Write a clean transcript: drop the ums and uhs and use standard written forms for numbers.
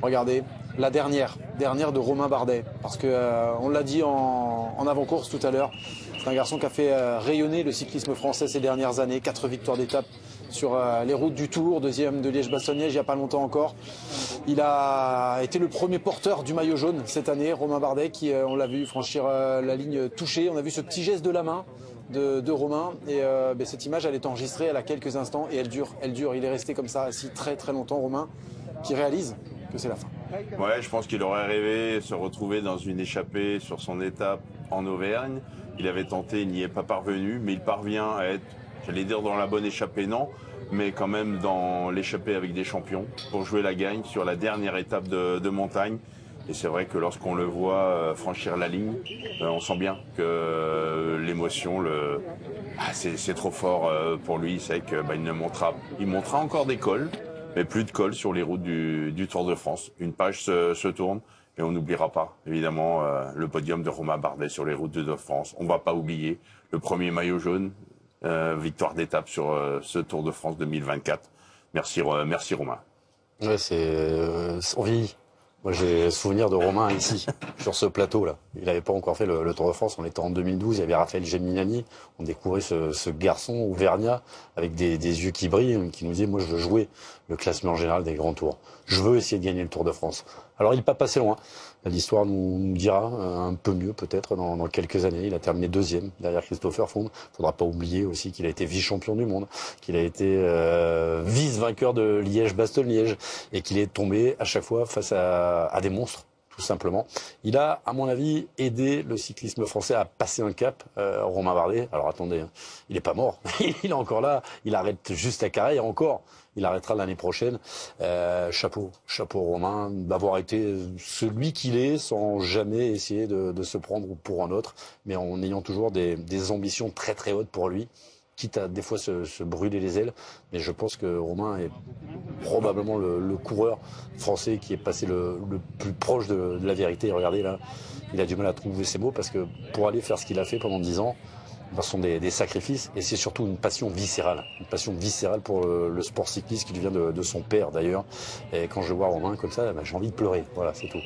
Regardez, la dernière de Romain Bardet. Parce que on l'a dit en avant-course tout à l'heure, c'est un garçon qui a fait rayonner le cyclisme français ces dernières années. 4 victoires d'étape sur les routes du Tour, deuxième de Liège-Bastogne-Liège il n'y a pas longtemps encore. Il a été le premier porteur du maillot jaune cette année, Romain Bardet, qui, on l'a vu franchir la ligne touchée. On a vu ce petit geste de la main de Romain. Et cette image, elle est enregistrée, elle a quelques instants et elle dure. Il est resté comme ça, assis très très longtemps, Romain, qui réalise que c'est la fin. Ouais, je pense qu'il aurait rêvé se retrouver dans une échappée sur son étape en Auvergne. Il avait tenté, il n'y est pas parvenu, mais il parvient à être, j'allais dire dans la bonne échappée, non, mais quand même dans l'échappée avec des champions pour jouer la gagne sur la dernière étape de montagne. Et c'est vrai que lorsqu'on le voit franchir la ligne, on sent bien que l'émotion, c'est trop fort pour lui. C'est que il montera encore des cols, mais plus de cols sur les routes du Tour de France. Une page se tourne et on n'oubliera pas, évidemment, le podium de Romain Bardet sur les routes du Tour de France. On ne va pas oublier le premier maillot jaune, victoire d'étape sur ce Tour de France 2024. Merci Romain. Ouais, on vieillit. Moi, j'ai souvenir de Romain ici, sur ce plateau-là. Il n'avait pas encore fait le Tour de France. On était en 2012. Il y avait Raphaël Gemminani. On découvrait ce garçon auvergnat avec des yeux qui brillent, qui nous disait, moi, je veux jouer le classement général des grands tours. Je veux essayer de gagner le Tour de France. Alors, il n'est pas passé loin. L'histoire nous dira un peu mieux, peut-être, dans quelques années. Il a terminé deuxième, derrière Christopher Froome. Il ne faudra pas oublier aussi qu'il a été vice-champion du monde, qu'il a été vice-vainqueur de Liège-Bastogne-Liège, et qu'il est tombé à chaque fois face à des monstres, tout simplement. Il a, à mon avis, aidé le cyclisme français à passer un cap, Romain Bardet. Alors attendez, hein, il n'est pas mort, il est encore là, il arrête juste à Carhaix, et encore, il arrêtera l'année prochaine. Chapeau Romain, d'avoir été celui qu'il est, sans jamais essayer de se prendre pour un autre, mais en ayant toujours des ambitions très très hautes pour lui, quitte à des fois se brûler les ailes. Mais je pense que Romain est probablement le coureur français qui est passé le plus proche de la vérité. Et regardez là, il a du mal à trouver ses mots, parce que pour aller faire ce qu'il a fait pendant 10 ans, ce sont des sacrifices, et c'est surtout une passion viscérale pour le sport cycliste qui lui vient de son père d'ailleurs. Et quand je vois Romain comme ça, j'ai envie de pleurer. Voilà, c'est tout.